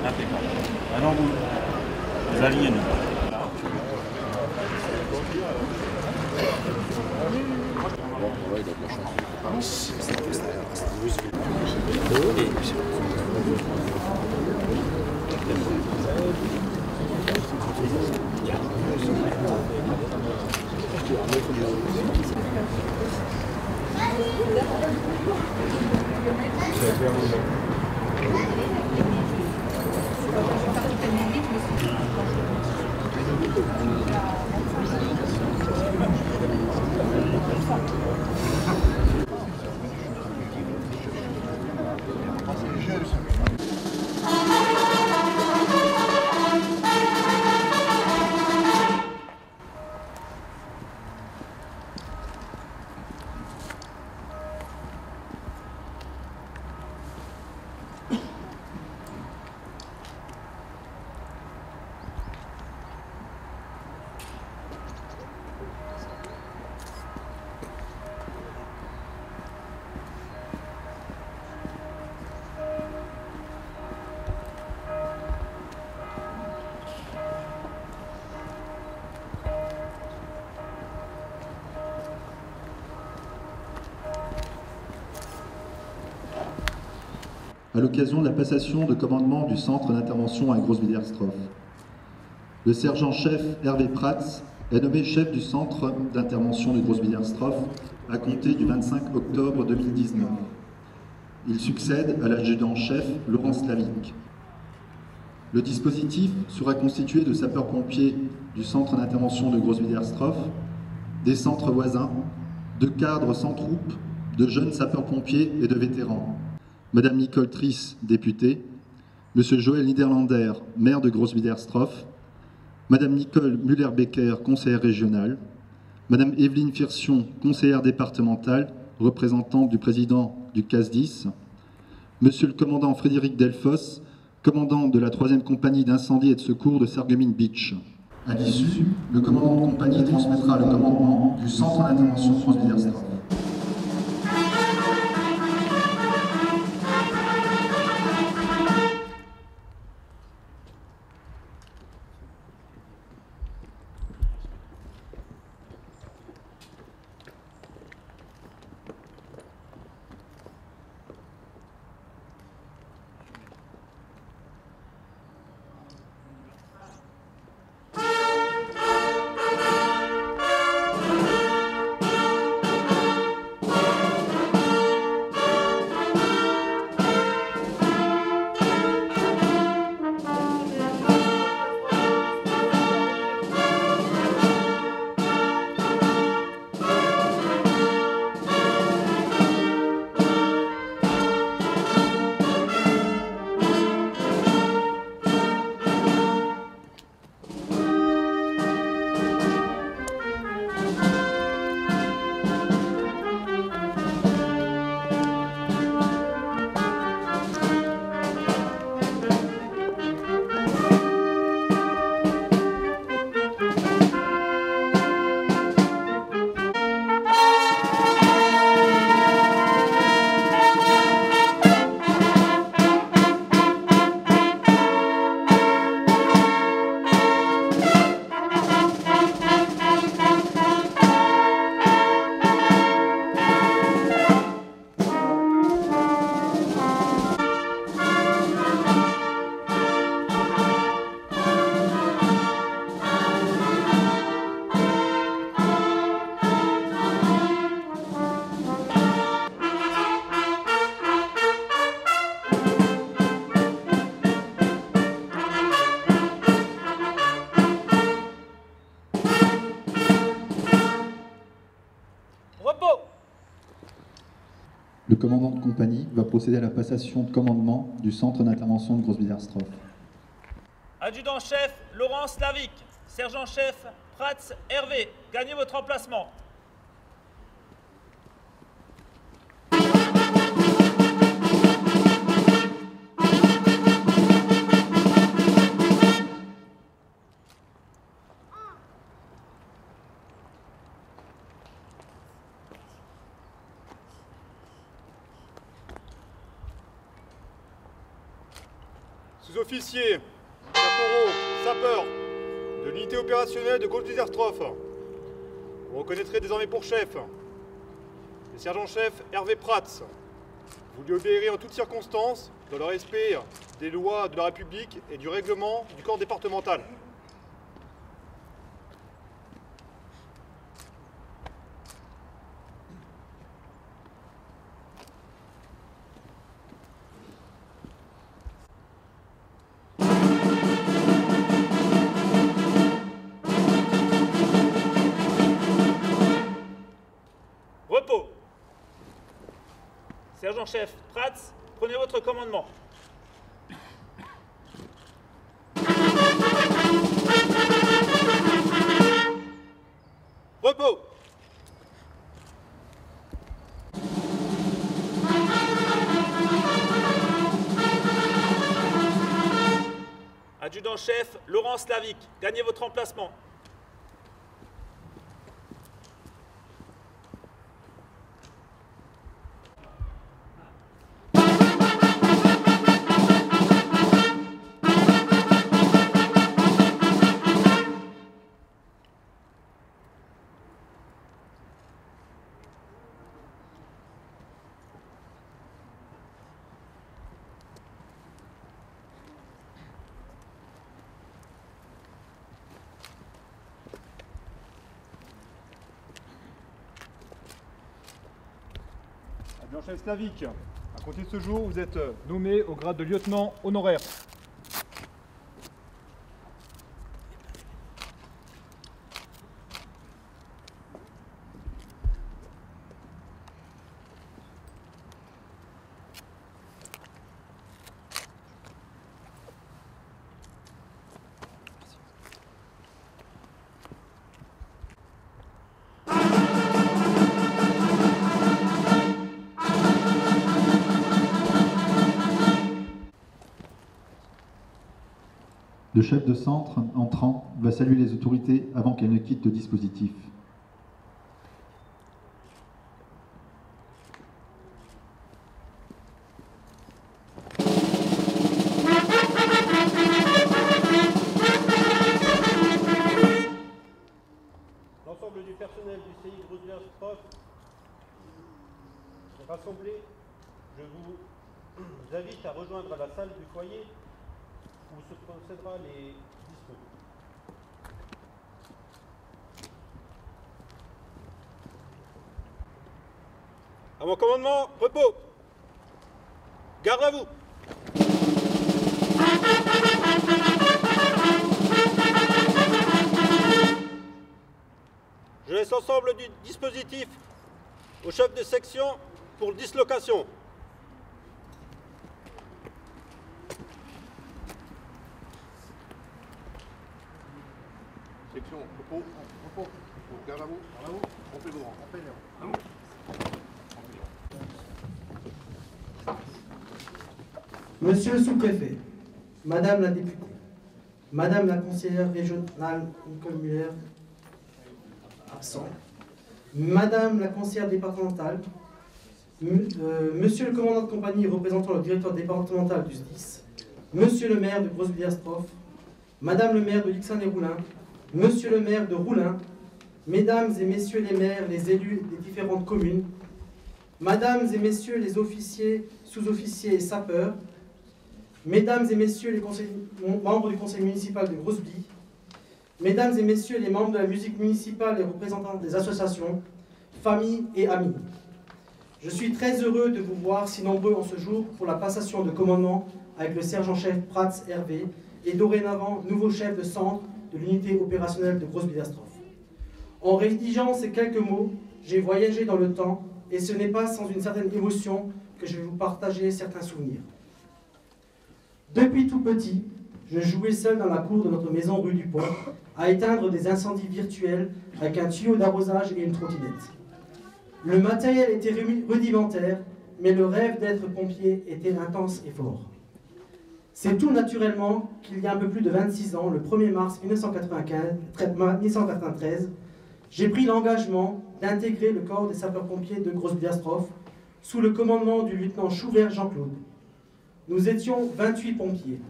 Impeccable. Alors vous alignez nous. À l'occasion de la passation de commandement du centre d'intervention à Grosse-Wilderstroff. Le sergent-chef Hervé Prats est nommé chef du centre d'intervention de Grosse-Wilderstroff à compter du 25 octobre 2019. Il succède à l'adjudant-chef Laurent Slavic. Le dispositif sera constitué de sapeurs-pompiers du centre d'intervention de Grosse-Wilderstroff, des centres voisins, de cadres sans troupes, de jeunes sapeurs-pompiers et de vétérans. Madame Nicole Triss, députée, Monsieur Joël Niederlander, maire de Grosse-Wilderstroff, Madame Nicole Müller-Becker, conseillère régionale, Madame Evelyne Firsion, conseillère départementale, représentante du président du CASDIS, Monsieur le commandant Frédéric Delfosse, commandant de la 3e compagnie d'incendie et de secours de Sarreguemines Beach. À l'issue, le commandant de compagnie transmettra le commandement du centre d'intervention de Grosse-Wilderstroff. Le commandant de compagnie va procéder à la passation de commandement du centre d'intervention de Grosse-Wilderstroff. Adjudant-chef Laurent Slavic, sergent-chef Prats Hervé, gagnez votre emplacement. Sous-officiers, caporaux, sapeurs de l'unité opérationnelle de Groß-Wildersdorf, vous reconnaîtrez désormais pour chef le sergent-chef Hervé Pratz. Vous lui obéirez en toutes circonstances, dans le respect des lois de la République et du règlement du corps départemental. Repos. Sergent-chef Pratz, prenez votre commandement. Repos. Adjudant-chef Laurent Slavic, gagnez votre emplacement. Adjudant-chef Slavic, à compter de ce jour, vous êtes nommé au grade de lieutenant honoraire. Le chef de centre, entrant, va saluer les autorités avant qu'elles ne quittent le dispositif. L'ensemble du personnel du CI Groß-Wildersdorf est rassemblé. Je vous invite à rejoindre la salle du foyer où se procédera les dispos. À mon commandement, repos. Garde à vous. Je laisse l'ensemble du dispositif au chef de section pour dislocation. Section, repos, garde à vous, on fait droit, on fait l'air. Monsieur le sous-préfet, Madame la députée, Madame la conseillère régionale Nicole Muller, absent, Madame la conseillère départementale, Monsieur le commandant de compagnie représentant le directeur départemental du SDIS, Monsieur le maire de Groß-Wildersdorf, Madame le maire de Lixin-les-Roulins, Monsieur le maire de Roulins, Mesdames et Messieurs les maires, les élus des différentes communes, Mesdames et Messieurs les officiers, sous-officiers et sapeurs, Mesdames et Messieurs les membres du conseil municipal de Groesbeek, Mesdames et Messieurs les membres de la musique municipale et représentants des associations, familles et amis. Je suis très heureux de vous voir si nombreux en ce jour pour la passation de commandement avec le sergent-chef Pratz Hervé et dorénavant nouveau chef de centre de l'unité opérationnelle de Groß-Wildersdorf. En rédigeant ces quelques mots, j'ai voyagé dans le temps et ce n'est pas sans une certaine émotion que je vais vous partager certains souvenirs. Depuis tout petit, je jouais seul dans la cour de notre maison rue du Pont à éteindre des incendies virtuels avec un tuyau d'arrosage et une trottinette. Le matériel était rudimentaire, mais le rêve d'être pompier était intense et fort. C'est tout naturellement qu'il y a un peu plus de 26 ans, le 1er mars 1993, j'ai pris l'engagement d'intégrer le corps des sapeurs-pompiers de Groß-Wildersdorf sous le commandement du lieutenant Schubert Jean-Claude. Nous étions 28 pompiers.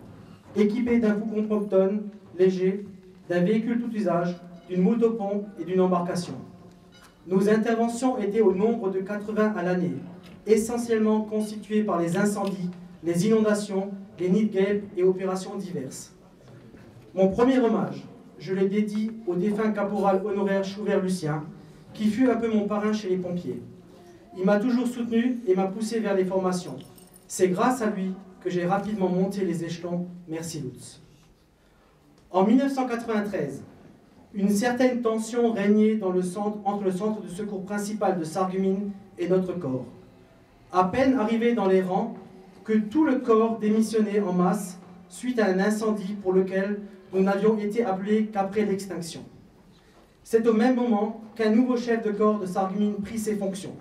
équipés d'un fougon-pompe-tonne léger, d'un véhicule tout usage, d'une motopompe et d'une embarcation. Nos interventions étaient au nombre de 80 à l'année, essentiellement constituées par les incendies, les inondations, les nids de guêpes et opérations diverses. Mon premier hommage, je le dédie au défunt caporal honoraire Chouvert-Lucien, qui fut un peu mon parrain chez les pompiers. Il m'a toujours soutenu et m'a poussé vers les formations. C'est grâce à lui que j'ai rapidement monté les échelons. Merci Lutz. En 1993, une certaine tension régnait dans entre le centre de secours principal de Sarreguemines et notre corps. À peine arrivé dans les rangs, que tout le corps démissionnait en masse suite à un incendie pour lequel nous n'avions été appelés qu'après l'extinction. C'est au même moment qu'un nouveau chef de corps de Sarreguemines prit ses fonctions.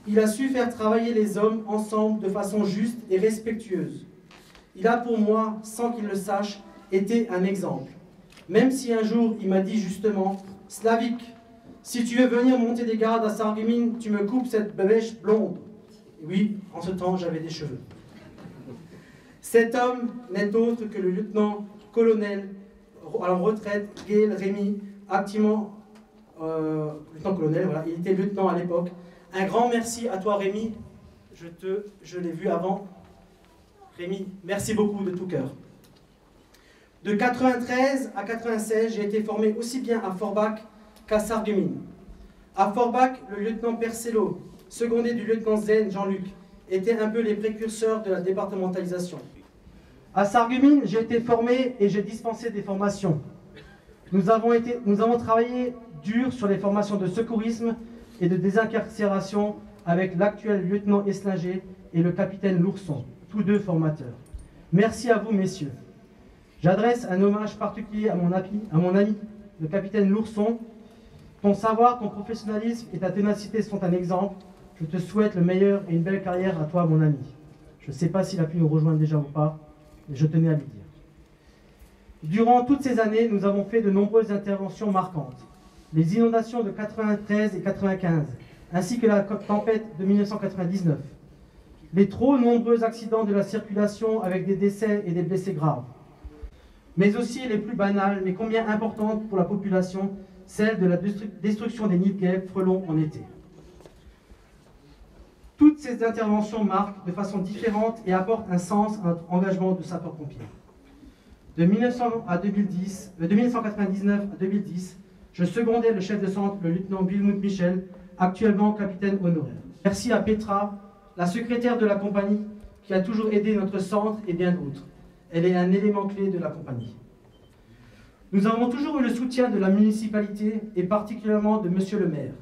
Il a su faire travailler les hommes ensemble de façon juste et respectueuse. Il a pour moi, sans qu'il le sache, été un exemple. Même si un jour il m'a dit justement « Slavik, si tu veux venir monter des gardes à Sarreguemines, tu me coupes cette bébêche blonde. » Oui, en ce temps, j'avais des cheveux. Cet homme n'est autre que le lieutenant-colonel à la retraite, Gaël Rémy, activement lieutenant-colonel, voilà, il était lieutenant à l'époque. Un grand merci à toi Rémy, je l'ai vu avant. Rémy, merci beaucoup de tout cœur. De 93 à 96, j'ai été formé aussi bien à Forbach qu'à Sarreguemines. À Forbach, le lieutenant Percello, secondé du lieutenant Zen Jean-Luc, étaient un peu les précurseurs de la départementalisation. À Sarreguemines, j'ai été formé et j'ai dispensé des formations. Nous avons travaillé dur sur les formations de secourisme et de désincarcération avec l'actuel lieutenant Eslinger et le capitaine Lourson, tous deux formateurs. Merci à vous, messieurs. J'adresse un hommage particulier à mon ami, le capitaine Lourson. Ton savoir, ton professionnalisme et ta ténacité sont un exemple. Je te souhaite le meilleur et une belle carrière à toi, mon ami. Je ne sais pas s'il a pu nous rejoindre déjà ou pas, mais je tenais à lui dire. Durant toutes ces années, nous avons fait de nombreuses interventions marquantes. Les inondations de 93 et 95, ainsi que la tempête de 1999. Les trop nombreux accidents de la circulation avec des décès et des blessés graves. Mais aussi les plus banales, mais combien importantes pour la population, celle de la destruction des nids de guêpes frelons en été. Toutes ces interventions marquent de façon différente et apportent un sens à notre engagement de sapeurs-pompiers. De 1999 à 2010, je secondais le chef de centre, le lieutenant Wilmut Michel, actuellement capitaine honoraire. Merci à Petra, la secrétaire de la compagnie, qui a toujours aidé notre centre et bien d'autres. Elle est un élément clé de la compagnie. Nous avons toujours eu le soutien de la municipalité et particulièrement de Monsieur le maire.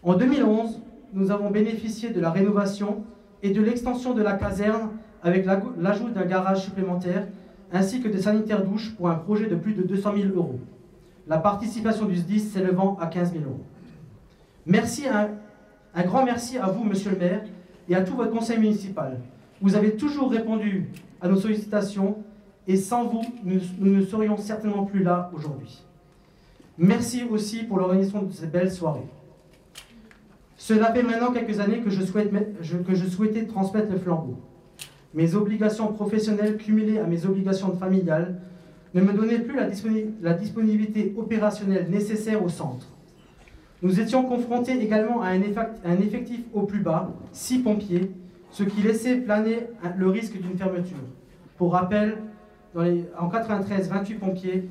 En 2011, nous avons bénéficié de la rénovation et de l'extension de la caserne avec l'ajout d'un garage supplémentaire ainsi que des sanitaires douches pour un projet de plus de 200 000 €. La participation du SDIS s'élevant à 15 000 €. Un grand merci à vous, Monsieur le maire, et à tout votre conseil municipal. Vous avez toujours répondu à nos sollicitations et sans vous, nous ne serions certainement plus là aujourd'hui. Merci aussi pour l'organisation de ces belles soirées. Cela fait maintenant quelques années que je souhaitais transmettre le flambeau. Mes obligations professionnelles cumulées à mes obligations familiales ne me donnaient plus la disponibilité opérationnelle nécessaire au centre. Nous étions confrontés également à un effectif au plus bas, 6 pompiers, ce qui laissait planer le risque d'une fermeture. Pour rappel, en 93, 28 pompiers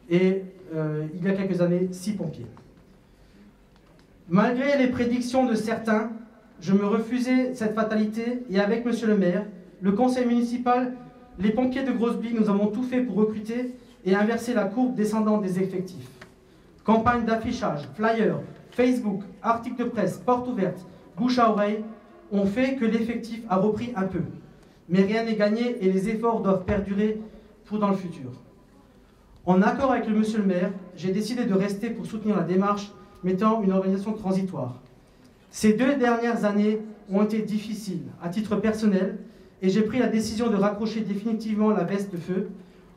et il y a quelques années, 6 pompiers. Malgré les prédictions de certains, je me refusais cette fatalité et avec Monsieur le maire, le conseil municipal, les pompiers de Grosse-Bille, nous avons tout fait pour recruter et inverser la courbe descendante des effectifs. Campagne d'affichage, flyers, Facebook, articles de presse, portes ouvertes, bouche à oreille, ont fait que l'effectif a repris un peu. Mais rien n'est gagné et les efforts doivent perdurer pour dans le futur. En accord avec le monsieur le maire, j'ai décidé de rester pour soutenir la démarche mettant une organisation transitoire. Ces 2 dernières années ont été difficiles à titre personnel et j'ai pris la décision de raccrocher définitivement la veste de feu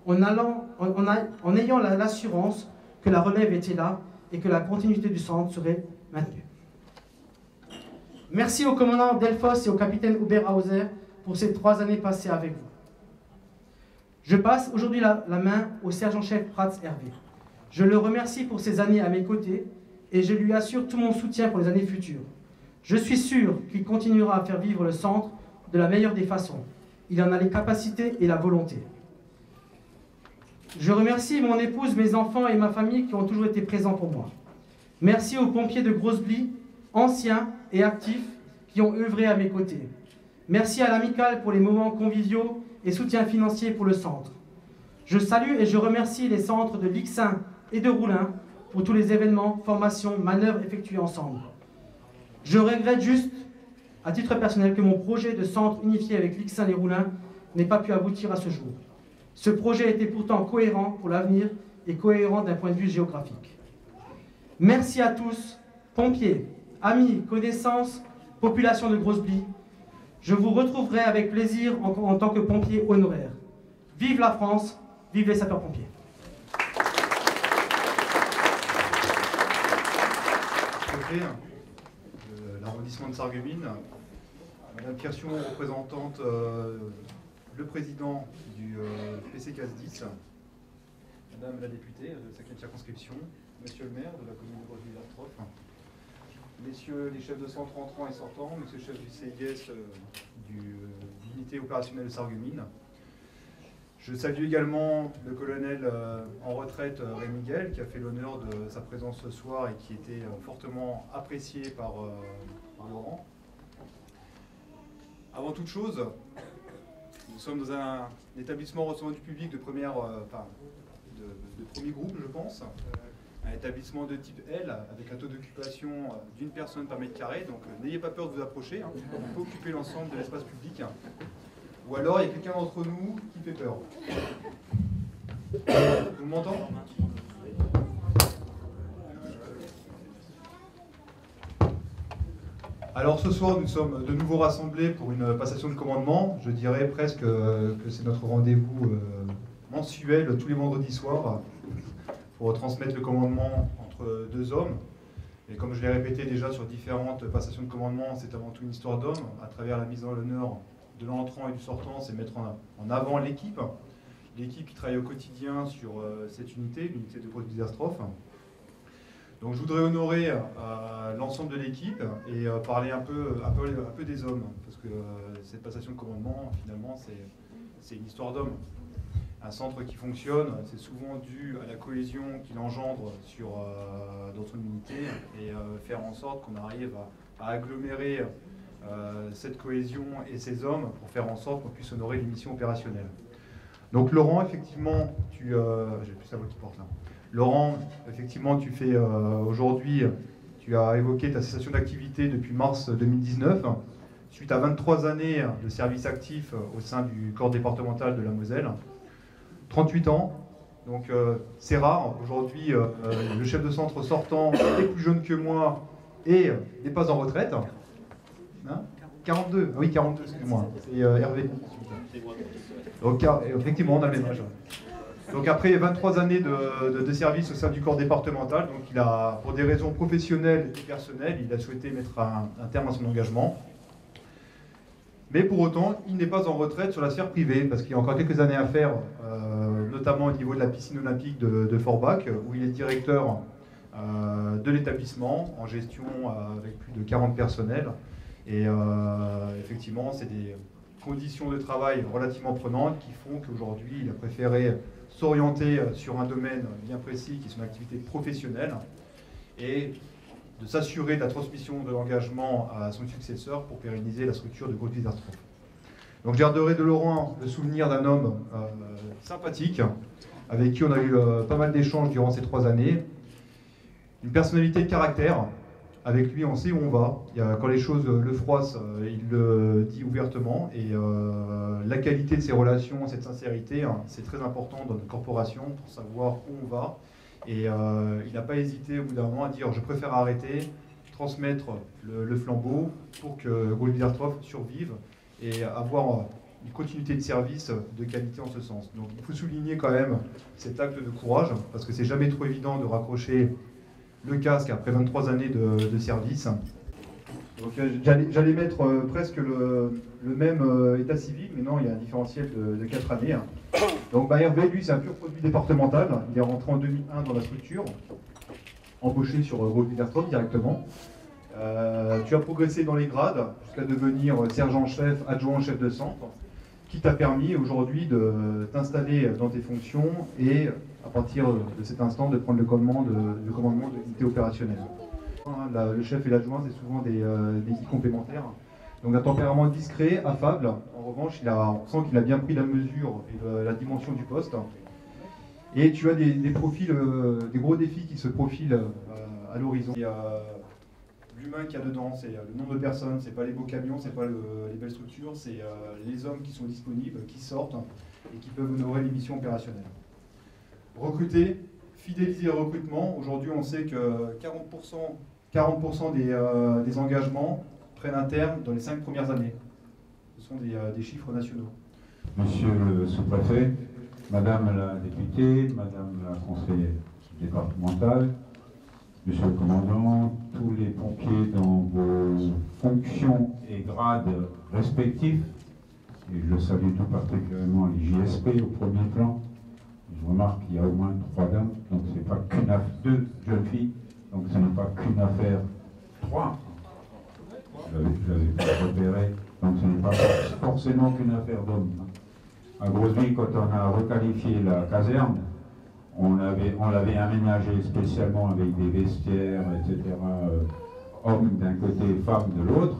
en ayant l'assurance que la relève était là et que la continuité du centre serait maintenue. Merci au commandant Delfos et au capitaine Hubert Hauser pour ces 3 années passées avec vous. Je passe aujourd'hui la main au sergent-chef Prats Hervé. Je le remercie pour ses années à mes côtés et je lui assure tout mon soutien pour les années futures. Je suis sûr qu'il continuera à faire vivre le centre de la meilleure des façons. Il en a les capacités et la volonté. Je remercie mon épouse, mes enfants et ma famille qui ont toujours été présents pour moi. Merci aux pompiers de Grosse-Blie, anciens et actifs, qui ont œuvré à mes côtés. Merci à l'amicale pour les moments conviviaux et soutien financier pour le centre. Je salue et je remercie les centres de Lixin et de Roulin pour tous les événements, formations, manœuvres effectuées ensemble. Je regrette juste, à titre personnel, que mon projet de centre unifié avec Lixin et Roulin n'ait pas pu aboutir à ce jour. Ce projet était pourtant cohérent pour l'avenir et cohérent d'un point de vue géographique. Merci à tous, pompiers, amis, connaissances, population de Grosse-Blie. Je vous retrouverai avec plaisir en tant que pompier honoraire. Vive la France, vive les sapeurs-pompiers. L'arrondissement de Sarreguemines, Madame Piersion, représentante le président du PC CAS 10, Madame la députée de 5e circonscription, Monsieur le maire de la commune de Grosse-Bille-Dartrophe, Messieurs les chefs de centre entrants et sortants, Monsieur le chef du CIS de l'unité opérationnelle de Sarreguemines. Je salue également le colonel en retraite Rémi Guel, qui a fait l'honneur de sa présence ce soir et qui était fortement apprécié par Laurent. Avant toute chose, nous sommes dans un établissement recevant du public de premier groupe, je pense. Un établissement de type L, avec un taux d'occupation d'une personne par mètre carré, donc n'ayez pas peur de vous approcher, hein. On peut occuper l'ensemble de l'espace public. Ou alors, il y a quelqu'un d'entre nous qui fait peur. Vous m'entendez ? Alors ce soir, nous sommes de nouveau rassemblés pour une passation de commandement. Je dirais presque que c'est notre rendez-vous mensuel tous les vendredis soirs pour transmettre le commandement entre deux hommes. Et comme je l'ai répété déjà sur différentes passations de commandement, c'est avant tout une histoire d'hommes. À travers la mise en l'honneur de l'entrant et du sortant, c'est mettre en avant l'équipe. L'équipe qui travaille au quotidien sur cette unité, l'unité de Grosse-Bille-Dartrophe. Donc je voudrais honorer l'ensemble de l'équipe et parler un peu des hommes, parce que cette passation de commandement, finalement, c'est une histoire d'hommes. Un centre qui fonctionne, c'est souvent dû à la cohésion qu'il engendre dans son unité et faire en sorte qu'on arrive à agglomérer cette cohésion et ces hommes pour faire en sorte qu'on puisse honorer les missions opérationnelles. Donc Laurent, effectivement, j'ai plus la voix qui porte là. Laurent, effectivement, tu fais aujourd'hui, tu as évoqué ta cessation d'activité depuis mars 2019, suite à 23 années de service actif au sein du corps départemental de la Moselle. 38 ans, donc c'est rare. Aujourd'hui, le chef de centre sortant est plus jeune que moi et n'est pas en retraite. Hein 42, ah oui, 42, excuse-moi, c'est Hervé. Donc effectivement, on a le même âge. Donc après 23 années de service au sein du corps départemental, donc il a, pour des raisons professionnelles et personnelles, il a souhaité mettre un terme à son engagement. Mais pour autant, il n'est pas en retraite sur la sphère privée, parce qu'il y a encore quelques années à faire, notamment au niveau de la piscine olympique de Forbach, où il est directeur de l'établissement, en gestion avec plus de 40 personnels. Et effectivement, c'est des conditions de travail relativement prenantes qui font qu'aujourd'hui, il a préféré s'orienter sur un domaine bien précis, qui est son activité professionnelle, et de s'assurer de la transmission de l'engagement à son successeur pour pérenniser la structure de Grosse-Bille-Dartrophe. Donc je garderai de Laurent le souvenir d'un homme sympathique, avec qui on a eu pas mal d'échanges durant ces 3 années, une personnalité de caractère. Avec lui, on sait où on va. Quand les choses le froissent, il le dit ouvertement. Et la qualité de ses relations, cette sincérité, hein, c'est très important dans notre corporation pour savoir où on va. Et il n'a pas hésité au bout d'un moment à dire « je préfère arrêter, transmettre le flambeau pour que Grosse-Bille-Dartrophe survive et avoir une continuité de service de qualité en ce sens ». Donc il faut souligner quand même cet acte de courage, parce que c'est jamais trop évident de raccrocher le casque après 23 années de service. Donc j'allais mettre presque le même état civil, mais non, il y a un différentiel de 4 années. Donc Hervé, lui, c'est un pur produit départemental. Il est rentré en 2001 dans la structure, embauché sur Gros-Villers-Strophe directement. Tu as progressé dans les grades jusqu'à devenir sergent-chef, adjoint-chef de centre, qui t'a permis aujourd'hui de t'installer dans tes fonctions et à partir de cet instant de prendre le commandement de l'unité opérationnelle. Le chef et l'adjoint, c'est souvent des équipes complémentaires. Donc un tempérament discret, affable. En revanche, on sent qu'il a bien pris la mesure et la dimension du poste. Et tu as des profils, des gros défis qui se profilent à l'horizon. L'humain qu'il y a dedans, c'est le nombre de personnes, c'est pas les beaux camions, c'est pas les belles structures, c'est les hommes qui sont disponibles, qui sortent et qui peuvent honorer les missions opérationnelles. Recruter, fidéliser le recrutement. Aujourd'hui, on sait que 40% des engagements prennent un terme dans les 5 premières années. Ce sont des chiffres nationaux. Monsieur le sous-préfet, Madame la députée, Madame la conseillère départementale, Monsieur le commandant, tous les pompiers dans vos fonctions et grades respectifs, et je salue tout particulièrement les JSP au premier plan. Je remarque qu'il y a au moins 3 dames, donc ce n'est pas qu'une affaire, 2 jeunes filles, donc ce n'est pas qu'une affaire 3. Je l'avais pas repéré, donc ce n'est pas forcément qu'une affaire d'hommes. À Grosby, quand on a requalifié la caserne, on l'avait aménagé spécialement avec des vestiaires, etc., hommes d'un côté, femmes de l'autre.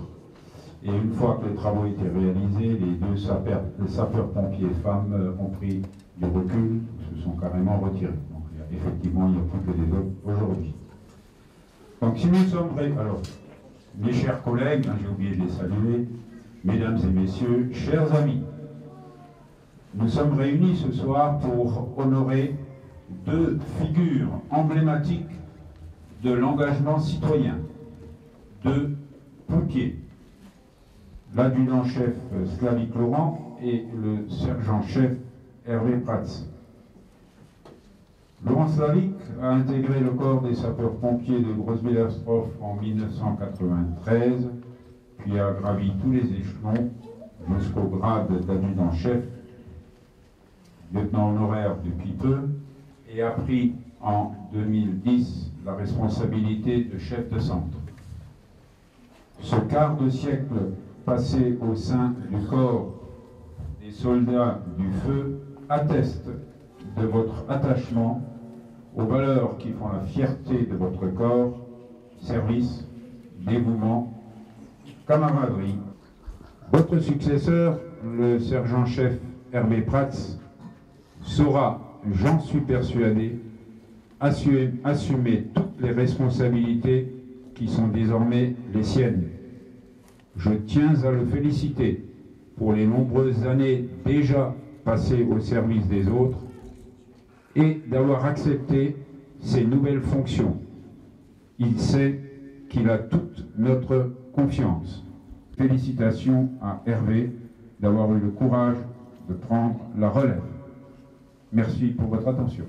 Et une fois que les travaux étaient réalisés, les 2 sapeurs-pompiers femmes ont pris du recul, se sont carrément retirés. Donc effectivement, il n'y a plus que des hommes aujourd'hui. Donc si nous sommes prêts, alors, mes chers collègues, j'ai oublié de les saluer, mesdames et messieurs, chers amis, nous sommes réunis ce soir pour honorer 2 figures emblématiques de l'engagement citoyen, 2 pompiers, l'adjudant-chef Slavik Laurent et le sergent-chef Hervé Pratz. Laurent Slavik a intégré le corps des sapeurs-pompiers de Groß-Villersdorf en 1993, puis a gravi tous les échelons jusqu'au grade d'adjudant-chef, lieutenant honoraire depuis peu, et a pris en 2010 la responsabilité de chef de centre. Ce quart de siècle passé au sein du corps des soldats du feu atteste de votre attachement aux valeurs qui font la fierté de votre corps, service, dévouement, camaraderie. Votre successeur, le sergent-chef Hervé Pratz, saura, j'en suis persuadé, assumer toutes les responsabilités qui sont désormais les siennes. Je tiens à le féliciter pour les nombreuses années déjà passées au service des autres et d'avoir accepté ces nouvelles fonctions. Il sait qu'il a toute notre confiance. Félicitations à Hervé d'avoir eu le courage de prendre la relève. Merci pour votre attention.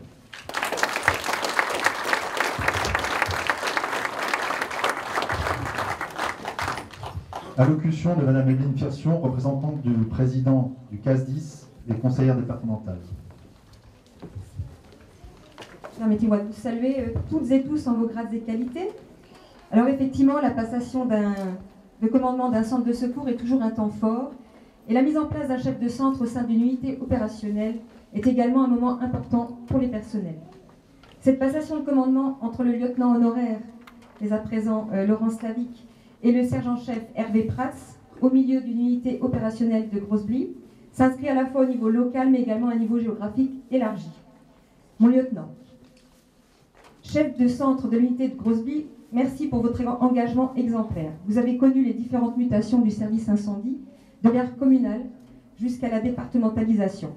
Allocution de Madame Evelyne Firsion, représentante du président du CAS-10, les conseillères départementales. Permettez-moi de vous saluer toutes et tous en vos grades et qualités. Alors effectivement, la passation de commandement d'un centre de secours est toujours un temps fort, et la mise en place d'un chef de centre au sein d'une unité opérationnelle est également un moment important pour les personnels. Cette passation de commandement entre le lieutenant honoraire, dès à présent Laurent Slavik, et le sergent-chef Hervé Pratz, au milieu d'une unité opérationnelle de Groesbeek, s'inscrit à la fois au niveau local, mais également à un niveau géographique élargi. Mon lieutenant, chef de centre de l'unité de Groesbeek, merci pour votre engagement exemplaire. Vous avez connu les différentes mutations du service incendie, de l'ère communale jusqu'à la départementalisation.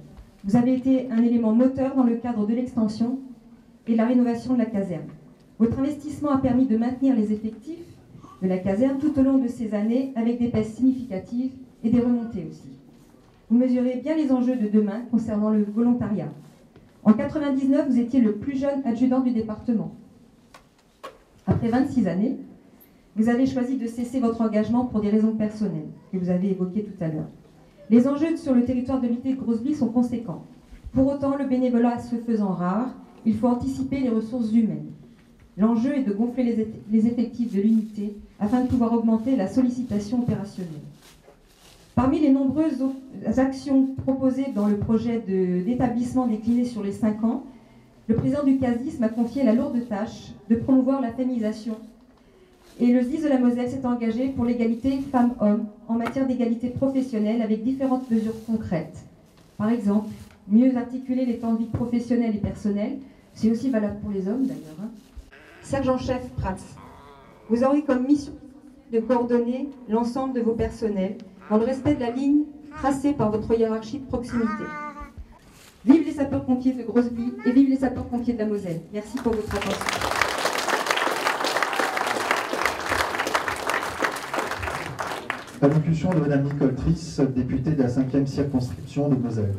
Vous avez été un élément moteur dans le cadre de l'extension et de la rénovation de la caserne. Votre investissement a permis de maintenir les effectifs de la caserne tout au long de ces années avec des baisses significatives et des remontées aussi. Vous mesurez bien les enjeux de demain concernant le volontariat. En 1999, vous étiez le plus jeune adjudant du département. Après 26 années, Vous avez choisi de cesser votre engagement pour des raisons personnelles, que vous avez évoquées tout à l'heure. Les enjeux sur le territoire de l'unité de Grosse-Ville sont conséquents. Pour autant, le bénévolat se faisant rare, il faut anticiper les ressources humaines. L'enjeu est de gonfler les effectifs de l'unité afin de pouvoir augmenter la sollicitation opérationnelle. Parmi les nombreuses actions proposées dans le projet d'établissement décliné sur les 5 ans, le président du CASDIS m'a confié la lourde tâche de promouvoir la féminisation. Et le SDIS de la Moselle s'est engagé pour l'égalité femmes-hommes en matière d'égalité professionnelle avec différentes mesures concrètes. Par exemple, mieux articuler les temps de vie professionnels et personnels, c'est aussi valable pour les hommes d'ailleurs. Sergent-chef Prats, vous aurez comme mission de coordonner l'ensemble de vos personnels dans le respect de la ligne tracée par votre hiérarchie de proximité. Vive les sapeurs-pompiers de Grosse-Ville et vive les sapeurs-pompiers de la Moselle. Merci pour votre attention. Allocution de Madame Nicole Triss, députée de la 5e circonscription de Moselle.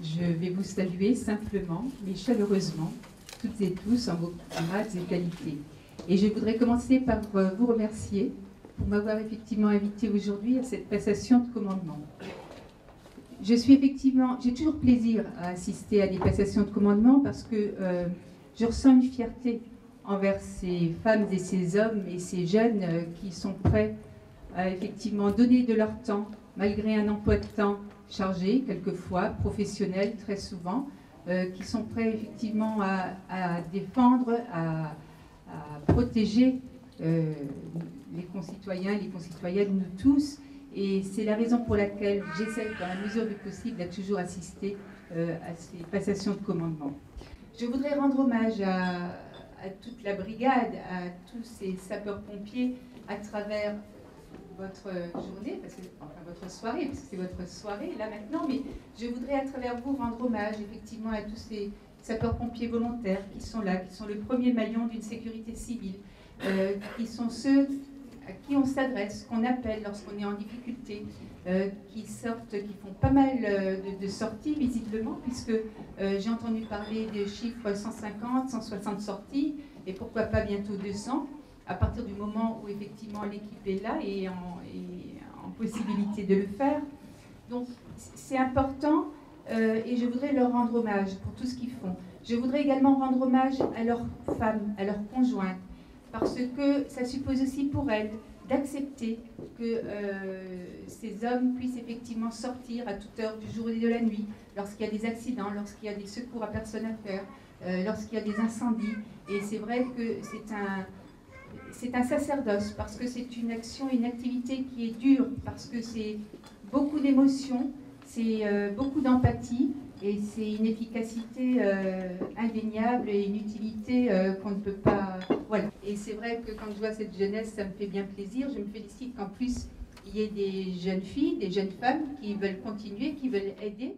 Je vais vous saluer simplement, mais chaleureusement, toutes et tous en vos grades et qualités. Et je voudrais commencer par vous remercier pour m'avoir effectivement invité aujourd'hui à cette passation de commandement. J'ai toujours plaisir à assister à des passations de commandement parce que je ressens une fierté envers ces femmes et ces hommes et ces jeunes qui sont prêts à effectivement donner de leur temps, malgré un emploi de temps chargé, quelquefois, professionnel, très souvent, qui sont prêts effectivement à défendre, à protéger les concitoyens, les concitoyennes, nous tous. Et c'est la raison pour laquelle j'essaie, dans la mesure du possible, d'être toujours assistée à ces passations de commandement. Je voudrais rendre hommage à toute la brigade, à tous ces sapeurs-pompiers à travers votre journée, enfin votre soirée, parce que c'est votre soirée là maintenant, mais je voudrais à travers vous rendre hommage effectivement à tous ces sapeurs-pompiers volontaires qui sont là, qui sont le premier maillon d'une sécurité civile, qui sont ceux à qui on s'adresse, qu'on appelle lorsqu'on est en difficulté, qui font pas mal de sorties visiblement, puisque j'ai entendu parler des chiffres 150, 160 sorties, et pourquoi pas bientôt 200, à partir du moment où effectivement l'équipe est là et en possibilité de le faire. Donc c'est important et je voudrais leur rendre hommage pour tout ce qu'ils font. Je voudrais également rendre hommage à leurs femmes, à leurs conjoints, parce que ça suppose aussi pour elles d'accepter que ces hommes puissent effectivement sortir à toute heure du jour et de la nuit, lorsqu'il y a des accidents, lorsqu'il y a des secours à personne à faire, lorsqu'il y a des incendies. Et c'est vrai que c'est un sacerdoce, parce que c'est une action, une activité qui est dure, parce que c'est beaucoup d'émotions, c'est beaucoup d'empathie, et c'est une efficacité indéniable et une utilité qu'on ne peut pas... Voilà. Et c'est vrai que quand je vois cette jeunesse, ça me fait bien plaisir. Je me félicite qu'en plus, il y ait des jeunes filles, des jeunes femmes qui veulent continuer, qui veulent aider.